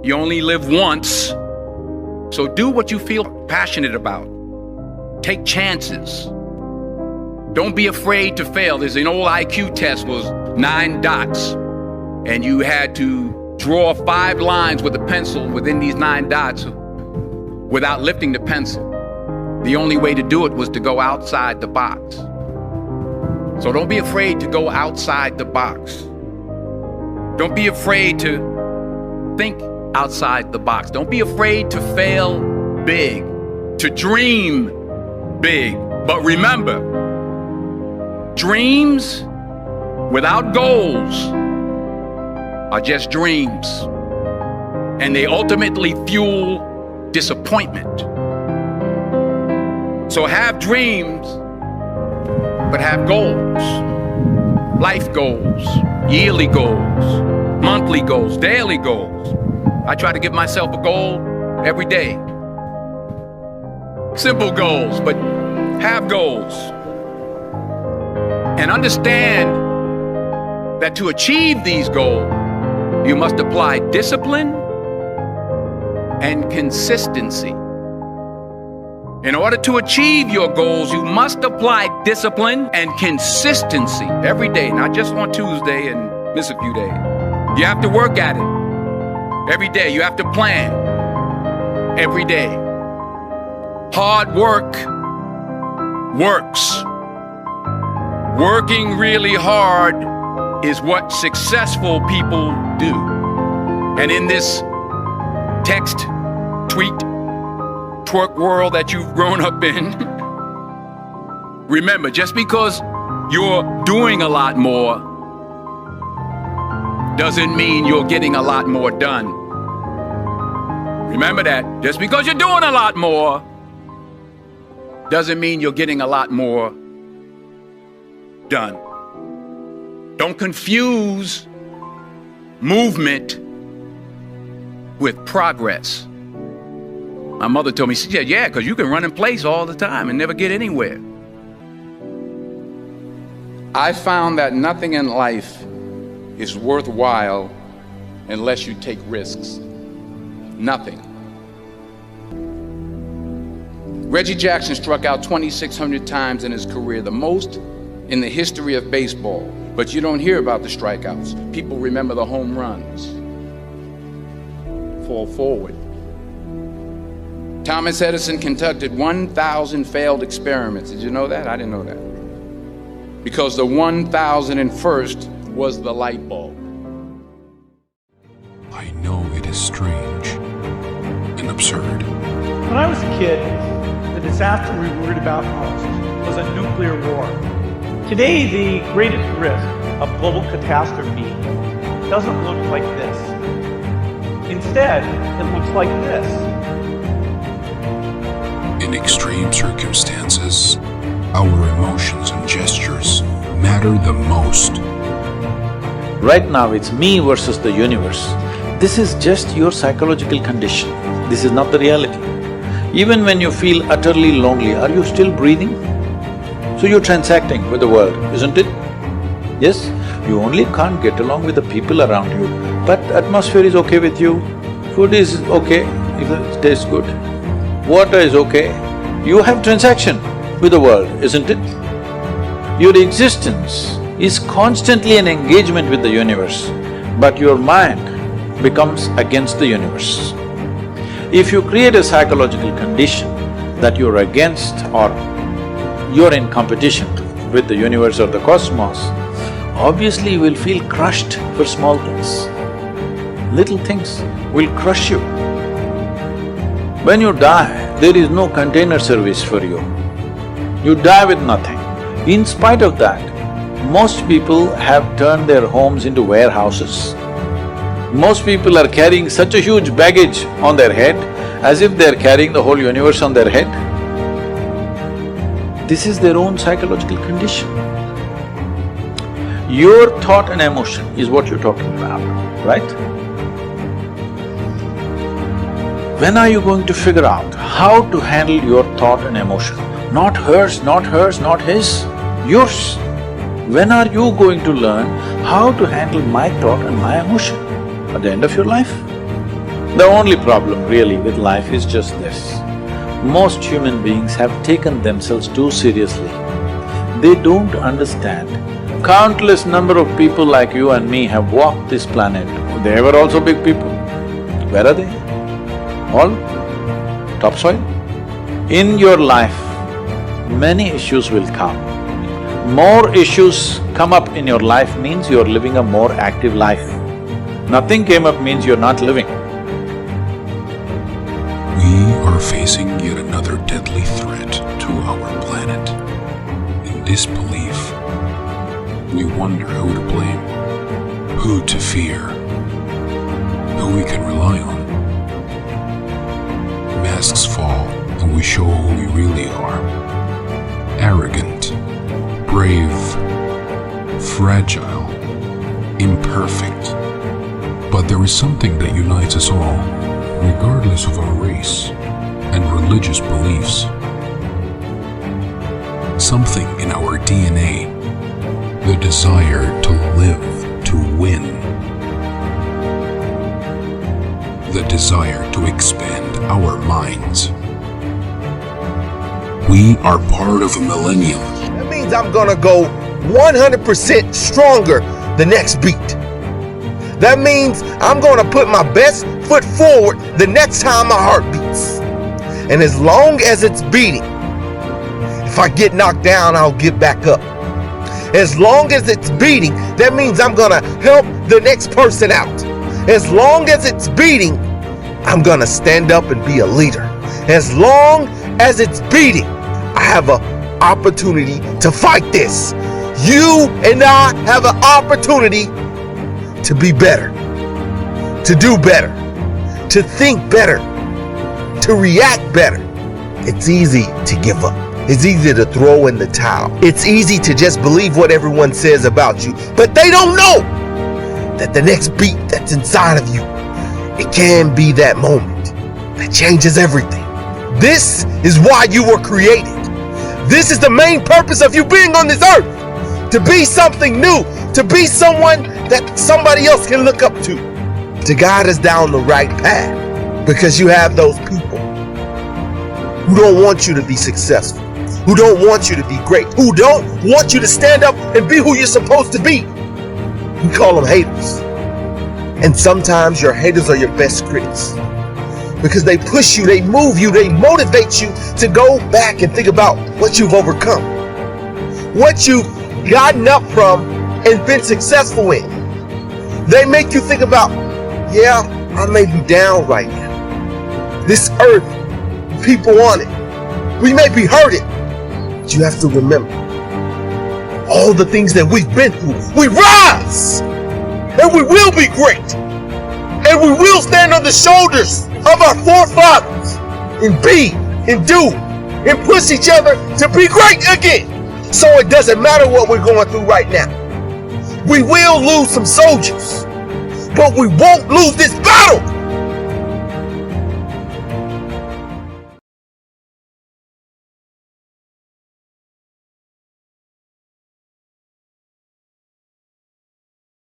You only live once, so do what you feel passionate about. Take chances. Don't be afraid to fail. There's an old IQ test, was 9 dots, and you had to draw 5 lines with a pencil within these 9 dots without lifting the pencil. The only way to do it was to go outside the box. So don't be afraid to go outside the box. Don't be afraid to think outside the box. Don't be afraid to fail big, to dream big. But remember, dreams without goals are just dreams, and they ultimately fuel disappointment. So have dreams, but have goals. Life goals, yearly goals, monthly goals, daily goals. I try to give myself a goal every day. Simple goals, but have goals. And understand that to achieve these goals, you must apply discipline and consistency. In order to achieve your goals, you must apply discipline and consistency every day, not just on Tuesday and miss a few days. You have to work at it every day. You have to plan every day. Hard work works. Working really hard is what successful people do. And in this text, tweet, twerk world that you've grown up in, remember, just because you're doing a lot more doesn't mean you're getting a lot more done. Remember that. Just because you're doing a lot more doesn't mean you're getting a lot more done. Don't confuse movement with progress. My mother told me, she said, yeah, because you can run in place all the time and never get anywhere. I found that nothing in life is worthwhile unless you take risks. Nothing. Reggie Jackson struck out 2,600 times in his career, the most in the history of baseball. But you don't hear about the strikeouts. People remember the home runs. Fall forward. Thomas Edison conducted 1,000 failed experiments. Did you know that? I didn't know that. Because the 1,001st was the light bulb. I know it is strange and absurd. When I was a kid, the disaster we worried about most was a nuclear war. Today, the greatest risk of global catastrophe doesn't look like this. Instead, it looks like this. In extreme circumstances, our emotions and gestures matter the most. Right now, it's me versus the universe. This is just your psychological condition. This is not the reality. Even when you feel utterly lonely, are you still breathing? So you're transacting with the world, isn't it? Yes, you only can't get along with the people around you, but atmosphere is okay with you, food is okay if it tastes good, water is okay. You have transaction with the world, isn't it? Your existence is constantly an engagement with the universe, but your mind becomes against the universe. If you create a psychological condition that you're against or you're in competition with the universe or the cosmos, obviously you will feel crushed for small things. Little things will crush you. When you die, there is no container service for you. You die with nothing. In spite of that, most people have turned their homes into warehouses. Most people are carrying such a huge baggage on their head as if they're carrying the whole universe on their head. This is their own psychological condition. Your thought and emotion is what you're talking about, right? When are you going to figure out how to handle your thought and emotion? Not hers, not hers, not his, yours. When are you going to learn how to handle my thought and my emotion? At the end of your life? The only problem really with life is just this. Most human beings have taken themselves too seriously. They don't understand. Countless number of people like you and me have walked this planet. They were also big people. Where are they? All topsoil? In your life, many issues will come. More issues come up in your life means you're living a more active life. Nothing came up means you're not living. We are facing yet another deadly threat to our planet. In disbelief, we wonder who to blame, who to fear, who we can rely on. Masks fall and we show who we really are. Arrogant, brave, fragile, imperfect. But there is something that unites us all, regardless of our race and religious beliefs. Something in our DNA, the desire to live, to win. The desire to expand our minds. We are part of a millennium. That means I'm gonna go 100% stronger the next beat. That means I'm gonna put my best foot forward the next time my heart beats. And as long as it's beating, if I get knocked down, I'll get back up. As long as it's beating, that means I'm gonna help the next person out. As long as it's beating, I'm gonna stand up and be a leader. As long as it's beating, I have an opportunity to fight this. You and I have an opportunity to be better, to do better, to think better, to react better. It's easy to give up. It's easy to throw in the towel. It's easy to just believe what everyone says about you, but they don't know that the next beat that's inside of you, it can be that moment that changes everything. This is why you were created. This is the main purpose of you being on this earth, to be something new, to be someone that somebody else can look up to guide us down the right path. Because you have those people who don't want you to be successful, who don't want you to be great, who don't want you to stand up and be who you're supposed to be. We call them haters. And sometimes your haters are your best critics, because they push you, they move you, they motivate you to go back and think about what you've overcome, what you've gotten up from and been successful in. They make you think about, yeah, I may be down right now. This earth, people on it, we may be hurting, but you have to remember all the things that we've been through. We rise, and we will be great, and we will stand on the shoulders of our forefathers and be and do and push each other to be great again. So it doesn't matter what we're going through right now. We will lose some soldiers, but we won't lose this battle.